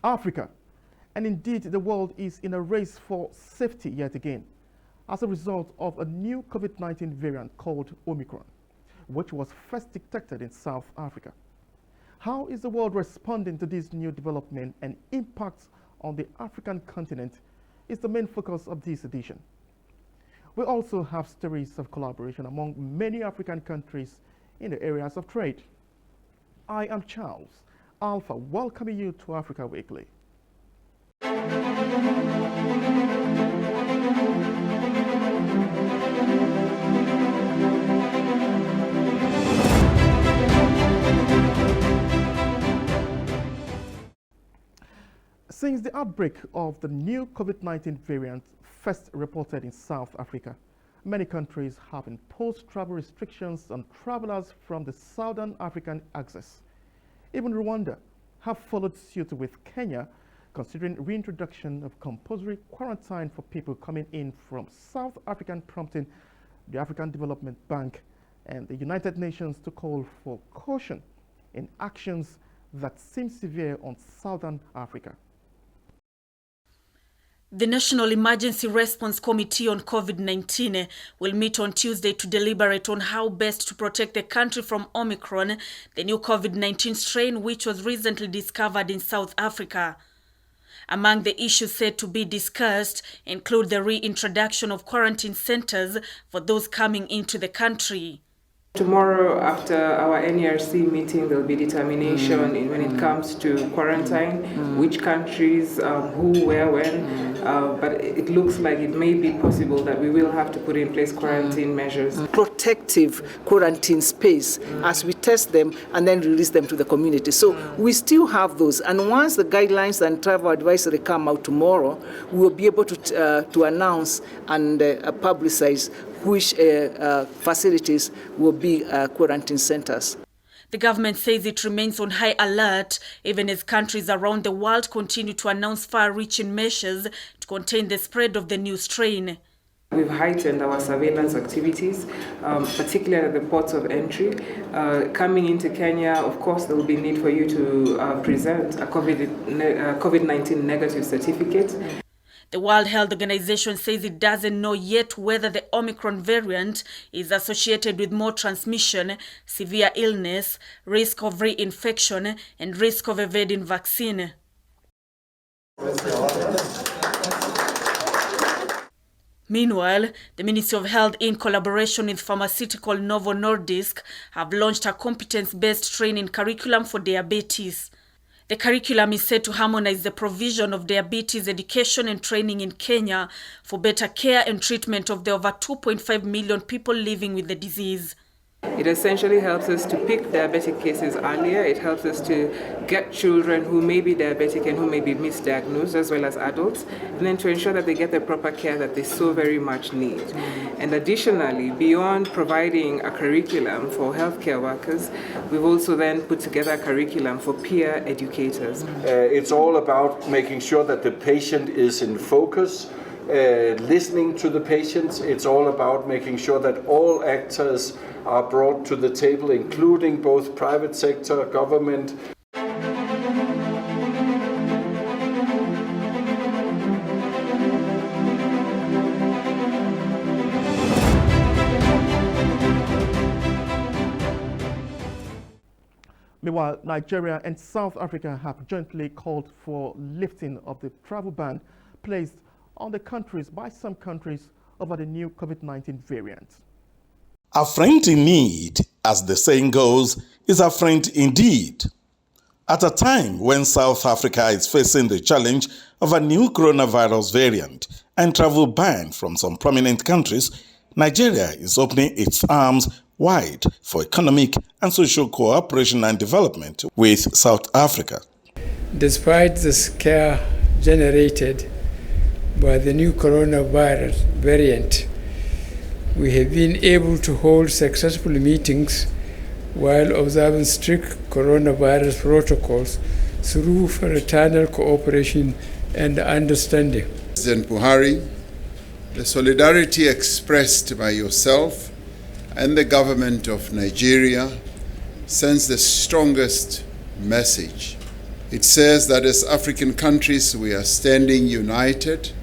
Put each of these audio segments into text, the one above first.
Africa, and indeed the world, is in a race for safety yet again as a result of a new COVID-19 variant called Omicron, which was first detected in South Africa. How is the world responding to this new development and impacts on the African continent is the main focus of this edition. We also have stories of collaboration among many African countries in the areas of trade. I am Charles Alpha, welcoming you to Africa Weekly. Since the outbreak of the new COVID-19 variant first reported in South Africa, many countries have imposed travel restrictions on travelers from the Southern African axis. Even Rwanda have followed suit with Kenya, considering reintroduction of compulsory quarantine for people coming in from South Africa, prompting the African Development Bank and the United Nations to call for caution in actions that seem severe on Southern Africa. The National Emergency Response Committee on COVID-19 will meet on Tuesday to deliberate on how best to protect the country from Omicron, the new COVID-19 strain which was recently discovered in South Africa. Among the issues said to be discussed include the reintroduction of quarantine centers for those coming into the country. Tomorrow, after our NERC meeting, there will be determination when it comes to quarantine, which countries, who, where, when. But it looks like it may be possible that we will have to put in place quarantine measures. Protective quarantine space as we test them and then release them to the community. So we still have those. And once the guidelines and travel advisory come out tomorrow, we will be able to announce and publicize which facilities will be quarantine centers. The government says it remains on high alert, even as countries around the world continue to announce far-reaching measures to contain the spread of the new strain. We've heightened our surveillance activities, particularly at the ports of entry. Coming into Kenya, of course, there will be need for you to present a COVID-19 negative certificate. The World Health Organization says it doesn't know yet whether the Omicron variant is associated with more transmission, severe illness, risk of reinfection, and risk of evading vaccine. Meanwhile, the Ministry of Health, in collaboration with pharmaceutical Novo Nordisk, have launched a competence-based training curriculum for diabetes. The curriculum is set to harmonize the provision of diabetes education and training in Kenya for better care and treatment of the over 2.5 million people living with the disease. It essentially helps us to pick diabetic cases earlier. It helps us to get children who may be diabetic and who may be misdiagnosed, as well as adults, and then to ensure that they get the proper care that they so very much need. And additionally, beyond providing a curriculum for healthcare workers, we've also then put together a curriculum for peer educators. It's all about making sure that the patient is in focus, listening to the patients. It's all about making sure that all actors are brought to the table, including both private sector, government. Meanwhile, Nigeria and South Africa have jointly called for lifting of the travel ban placed on the countries by some countries over the new COVID-19 variant. A friend in need, as the saying goes, is a friend indeed. At a time when South Africa is facing the challenge of a new coronavirus variant and travel ban from some prominent countries, Nigeria is opening its arms wide for economic and social cooperation and development with South Africa. Despite the scare generated by the new coronavirus variant, we have been able to hold successful meetings while observing strict coronavirus protocols through fraternal cooperation and understanding. President Buhari, the solidarity expressed by yourself and the government of Nigeria sends the strongest message It says that as African countries, we are standing united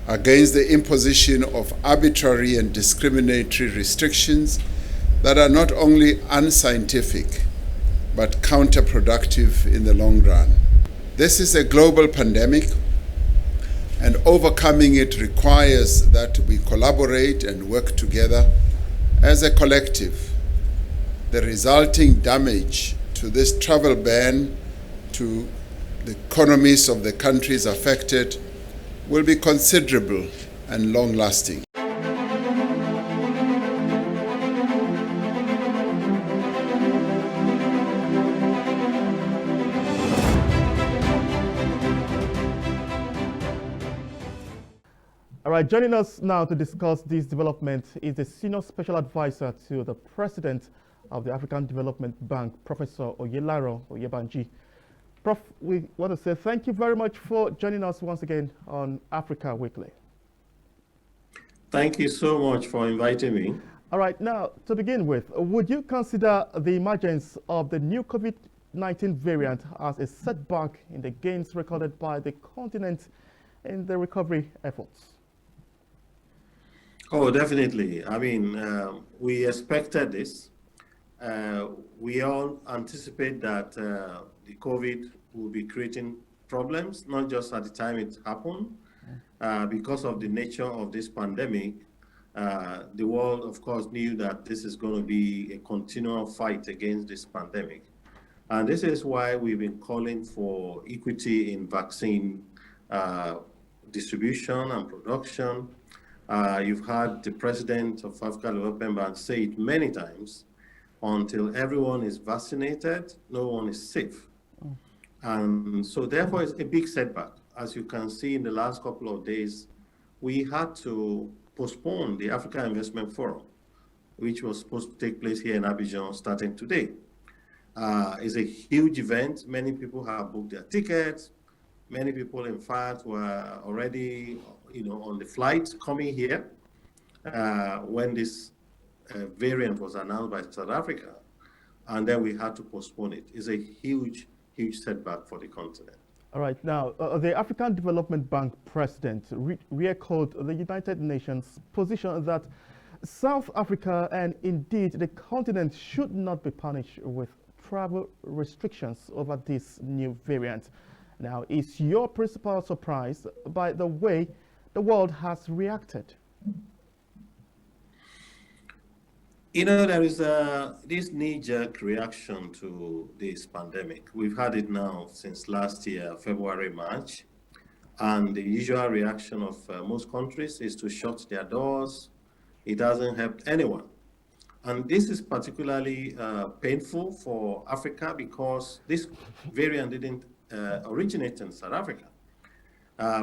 against the imposition of arbitrary and discriminatory restrictions that are not only unscientific, but counterproductive in the long run. This is a global pandemic, and overcoming it requires that we collaborate and work together as a collective. The resulting damage to this travel ban to the economies of the countries affected will be considerable and long-lasting. All right, joining us now to discuss this development is the Senior Special Advisor to the President of the African Development Bank, Professor Oyelaro Oyebanji. Prof, we want to say thank you very much for joining us once again on Africa Weekly. Thank you so much for inviting me. All right, now to begin with, would you consider the emergence of the new COVID-19 variant as a setback in the gains recorded by the continent in the recovery efforts? Oh, definitely. I mean, we expected this. We all anticipate that the COVID will be creating problems, not just at the time it happened. Because of the nature of this pandemic, the world, of course, knew that this is going to be a continual fight against this pandemic. And this is why we've been calling for equity in vaccine distribution and production. You've heard the president of African Development Bank say it many times, until everyone is vaccinated, no one is safe. And so therefore it's a big setback. As you can see in the last couple of days, we had to postpone the Africa Investment Forum, which was supposed to take place here in Abuja starting today. It's a huge event. Many people have booked their tickets. Many people, in fact, were already, on the flight coming here when this variant was announced by South Africa, and then we had to postpone it. It's a huge, huge setback for the continent. All right, now, the African Development Bank president re-echoed the United Nations position that South Africa and indeed the continent should not be punished with travel restrictions over this new variant. Now, is your principal surprised by the way the world has reacted? There is this knee-jerk reaction to this pandemic. We've had it now since last year, February, March, and the usual reaction of most countries is to shut their doors. It hasn't helped anyone. And this is particularly painful for Africa because this variant didn't originate in South Africa.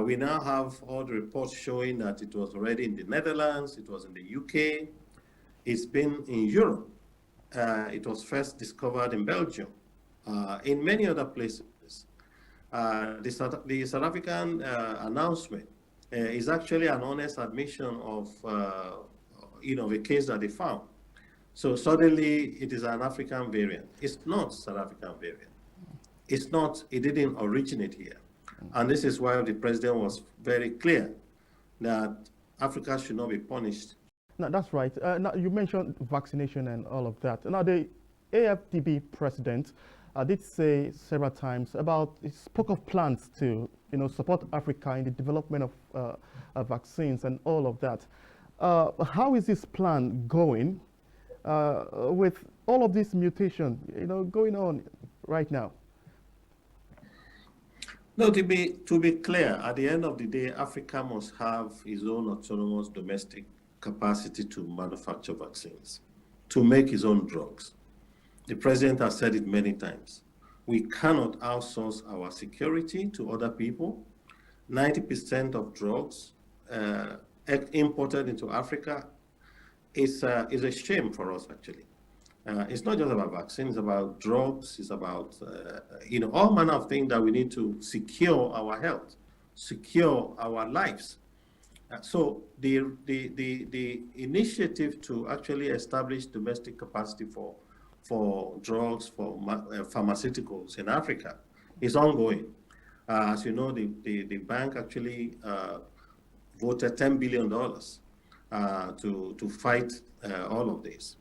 We now have all the reports showing that it was already in the Netherlands, it was in the UK, it's been in Europe. It was first discovered in Belgium, in many other places. The South African announcement is actually an honest admission of, a case that they found. So suddenly it is an African variant. It's not South African variant. It's not, it didn't originate here. And this is why the president was very clear that Africa should not be punished. No, that's right. Now, you mentioned vaccination and all of that. Now, the AFDB president did say several times he spoke of plans to, support Africa in the development of vaccines and all of that. How is this plan going with all of this mutation, going on right now? No, to be clear, at the end of the day, Africa must have its own autonomous domestic capacity to manufacture vaccines, to make its own drugs. The president has said it many times. We cannot outsource our security to other people. 90% of drugs imported into Africa is a shame for us, actually. It's not just about vaccines, it's about drugs, it's about all manner of things that we need to secure our health, secure our lives. So the initiative to actually establish domestic capacity for drugs, for pharmaceuticals in Africa It's ongoing. As you know, the bank actually voted $10 billion to fight all of this.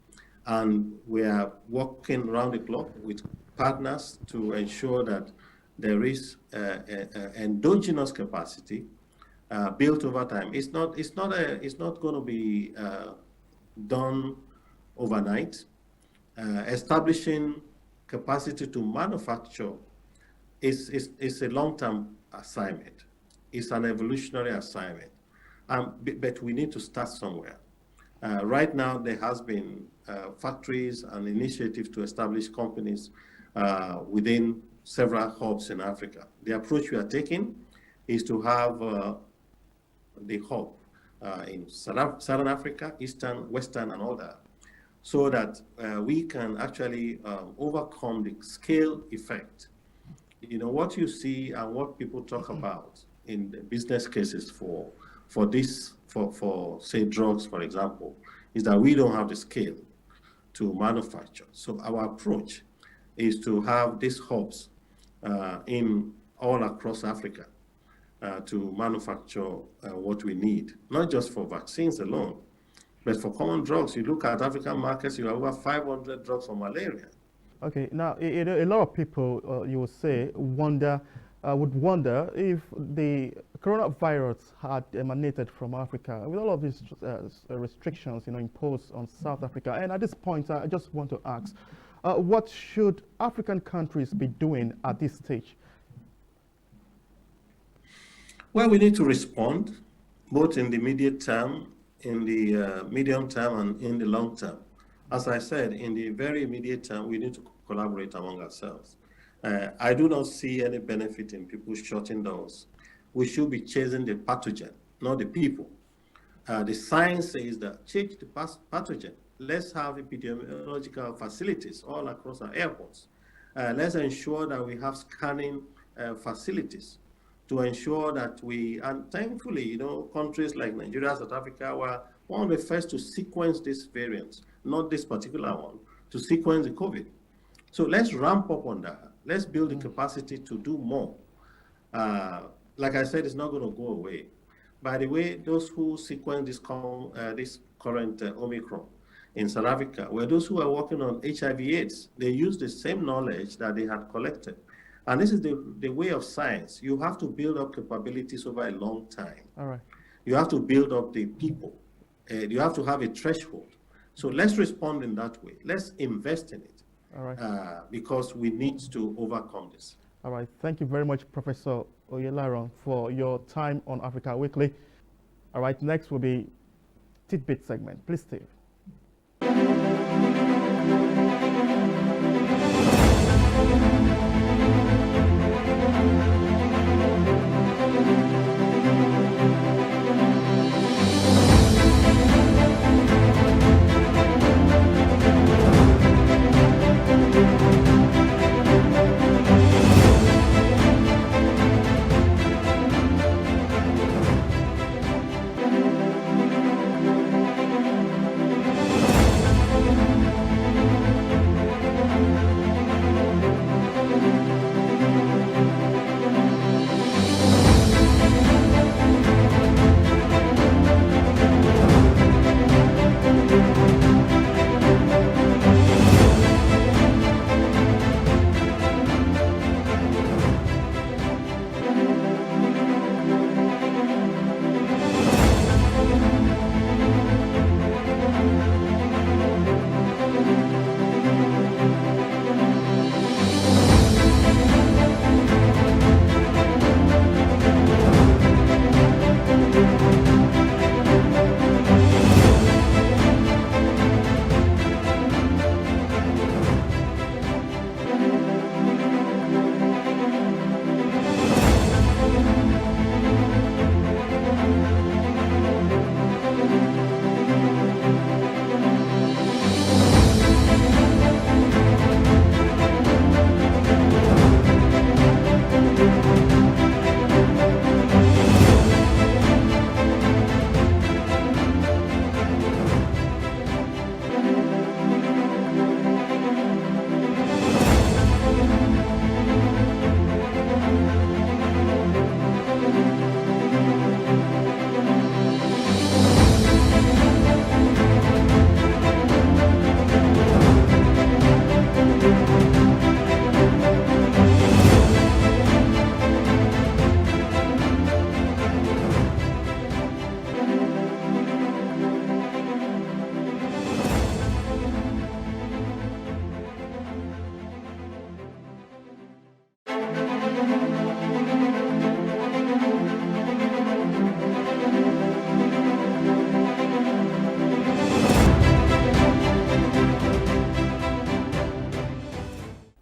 And we are working around the clock with partners to ensure that there is endogenous capacity built over time. It's not going to be done overnight. Establishing capacity to manufacture is a long-term assignment. It's an evolutionary assignment, but we need to start somewhere. Right now, there has been factories and initiatives to establish companies within several hubs in Africa. The approach we are taking is to have the hub in Southern Africa, Eastern, Western, and all that, so that we can actually overcome the scale effect. You know, what you see and what people talk about in the business cases for say drugs, for example, is that we don't have the scale to manufacture. So our approach is to have these hubs in all across Africa to manufacture what we need, not just for vaccines alone, but for common drugs. You look at African markets, you have over 500 drugs for malaria. Okay, now a lot of people, you will say, would wonder if the coronavirus had emanated from Africa with all of these restrictions, imposed on South Africa. And at this point, I just want to ask, what should African countries be doing at this stage? Well, we need to respond, both in the immediate term, in the medium term, and in the long term. As I said, in the very immediate term, we need to collaborate among ourselves. I do not see any benefit in people shutting doors. We should be chasing the pathogen, not the people. The science says that change the pathogen. Let's have epidemiological facilities all across our airports. Let's ensure that we have scanning facilities to ensure that and thankfully, countries like Nigeria, South Africa were one of the first to sequence this variant, not this particular one, to sequence the COVID. So let's ramp up on that. Let's build the capacity to do more. Like I said, it's not going to go away. By the way, those who sequenced this current Omicron in South Africa were those who are working on HIV/AIDS. They used the same knowledge that they had collected. And this is the way of science. You have to build up capabilities over a long time. All right. You have to build up the people. You have to have a threshold. So let's respond in that way. Let's invest in it. All right. Because we need to overcome this. All right. Thank you very much, Professor Oyelaron, for your time on Africa Weekly. All right. Next will be Tidbit segment. Please, Steve.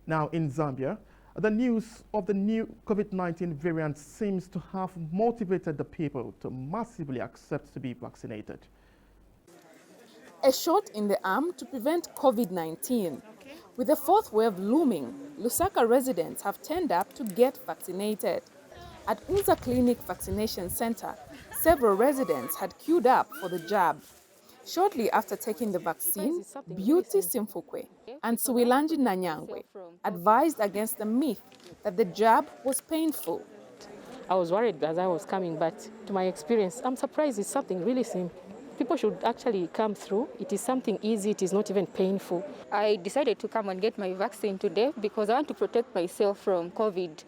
Now in Zambia, the news of the new COVID-19 variant seems to have motivated the people to massively accept to be vaccinated. A shot in the arm to prevent COVID-19. With the fourth wave looming, Lusaka residents have turned up to get vaccinated. At Unza Clinic Vaccination Center, several residents had queued up for the jab. Shortly after taking the vaccine, Beauty Simfukwe and Suwilanji Nanyangwe advised against the myth that the jab was painful. I was worried as I was coming, but to my experience, I'm surprised it's something really simple. People should actually come through. It is something easy, it is not even painful. I decided to come and get my vaccine today because I want to protect myself from COVID.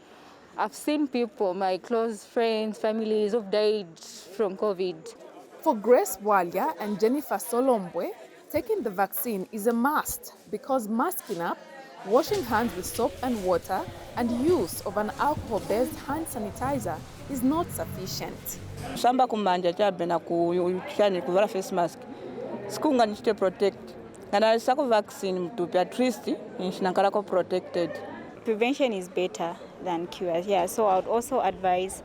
I've seen people, my close friends, families who've died from COVID. For Grace Walia and Jennifer Solombwe, taking the vaccine is a must because masking up, washing hands with soap and water, and use of an alcohol-based hand sanitizer is not sufficient. Shamba kumanja chabe na kuchani kuvala face mask. Sikunga nishite protect. Kana sako vaccine mtupi at least nishinankalako protected. Prevention is better than cure. Yeah, so I would also advise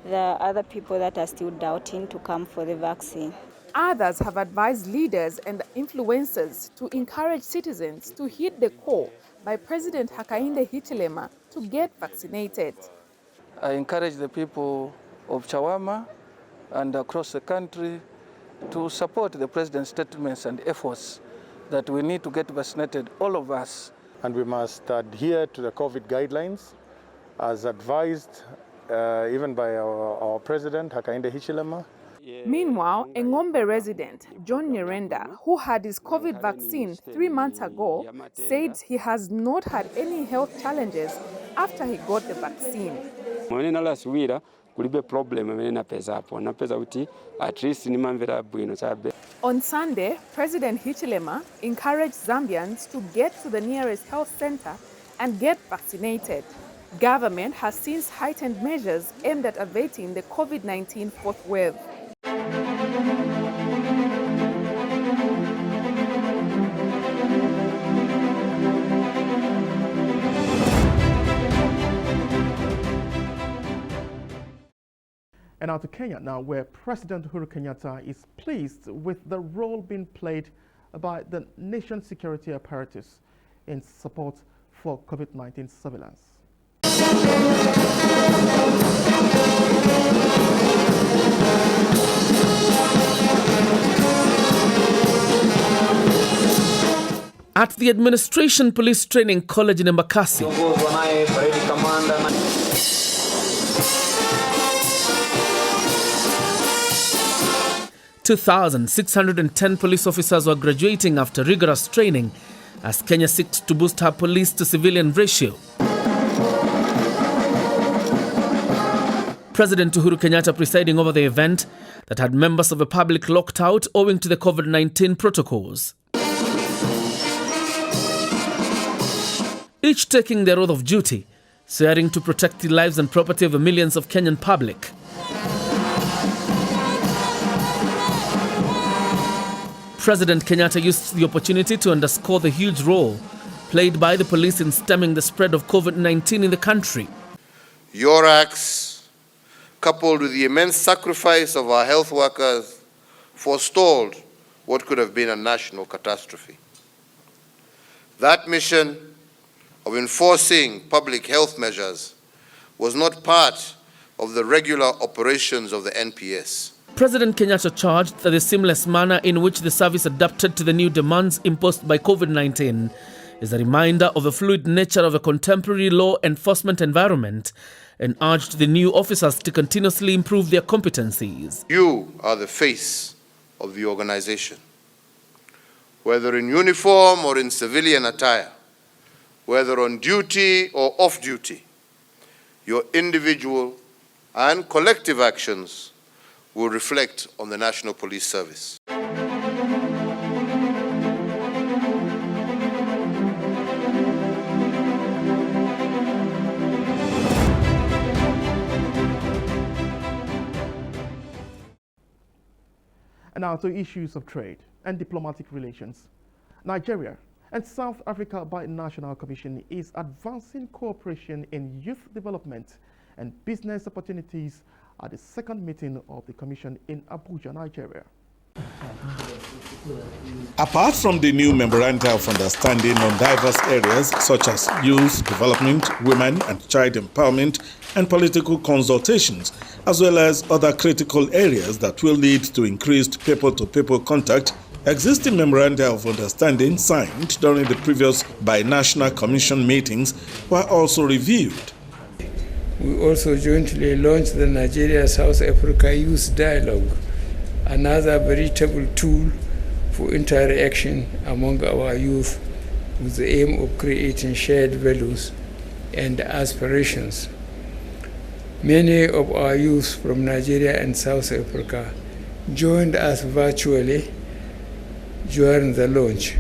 the other people that are still doubting to come for the vaccine. Others have advised leaders and influencers to encourage citizens to heed the call by President Hakainde Hichilema to get vaccinated. I encourage the people of Chawama and across the country to support the President's statements and efforts that we need to get vaccinated, all of us. And we must adhere to the COVID guidelines as advised even by our President, Hakainde Hichilema. Meanwhile, a Ngombe resident, John Nyirenda, who had his COVID vaccine 3 months ago, said he has not had any health challenges after he got the vaccine. On Sunday, President Hichilema encouraged Zambians to get to the nearest health center and get vaccinated. Government has since heightened measures aimed at abating the COVID-19 fourth wave. And now to Kenya now, where President Uhuru Kenyatta is pleased with the role being played by the nation's security apparatus in support for COVID-19 surveillance. At the Administration Police Training College in Embakasi, 2,610 police officers were graduating after rigorous training as Kenya seeks to boost her police to civilian ratio. President Uhuru Kenyatta presiding over the event that had members of the public locked out owing to the COVID-19 protocols. Each taking their oath of duty, swearing to protect the lives and property of the millions of Kenyan public. President Kenyatta used the opportunity to underscore the huge role played by the police in stemming the spread of COVID-19 in the country. Your acts, coupled with the immense sacrifice of our health workers, forestalled what could have been a national catastrophe. That mission of enforcing public health measures was not part of the regular operations of the NPS. President Kenyatta charged that the seamless manner in which the service adapted to the new demands imposed by COVID-19 is a reminder of the fluid nature of a contemporary law enforcement environment and urged the new officers to continuously improve their competencies. You are the face of the organization. Whether in uniform or in civilian attire, whether on duty or off duty, your individual and collective actions will reflect on the National Police Service. And now to issues of trade and diplomatic relations. Nigeria And South Africa Binational Commission is advancing cooperation in youth development and business opportunities at the second meeting of the Commission in Abuja, Nigeria. Apart from the new memoranda of understanding on diverse areas such as youth development, women and child empowerment, and political consultations, as well as other critical areas that will lead to increased people-to-people contact, existing memoranda of understanding signed during the previous binational commission meetings were also reviewed. We also jointly launched the Nigeria-South Africa Youth Dialogue, another veritable tool for interaction among our youth with the aim of creating shared values and aspirations. Many of our youth from Nigeria and South Africa joined us virtually during the launch.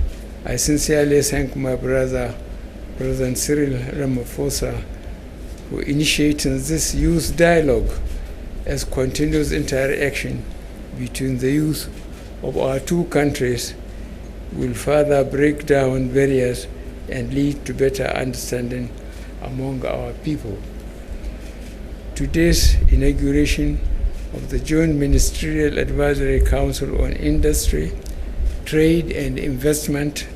I sincerely thank my brother, President Cyril Ramaphosa, for initiating this youth dialogue as continuous interaction between the youth of our two countries will further break down barriers and lead to better understanding among our people. Today's inauguration of the Joint Ministerial Advisory Council on Industry, Trade and Investment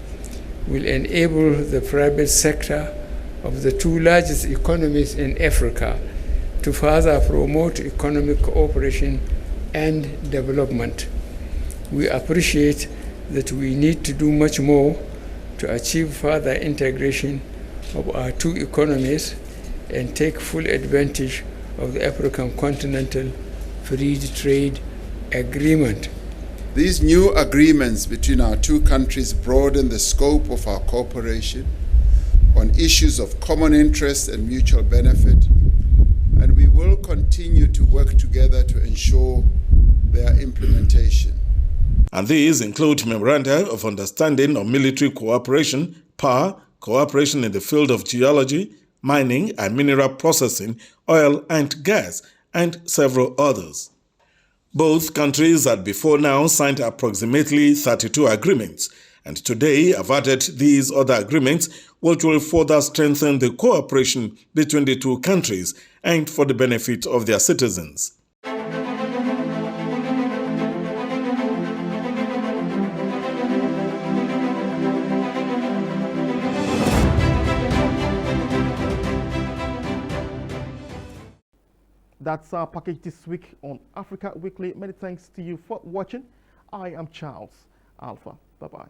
will enable the private sector of the two largest economies in Africa to further promote economic cooperation and development. We appreciate that we need to do much more to achieve further integration of our two economies and take full advantage of the African Continental Free Trade Agreement. These new agreements between our two countries broaden the scope of our cooperation on issues of common interest and mutual benefit, and we will continue to work together to ensure their implementation. And these include memoranda of understanding on military cooperation, power, cooperation in the field of geology, mining and mineral processing, oil and gas, and several others. Both countries had before now signed approximately 32 agreements, and today have added these other agreements, which will further strengthen the cooperation between the two countries and for the benefit of their citizens. That's our package this week on Africa Weekly. Many thanks to you for watching. I am Charles Alpha. Bye-bye.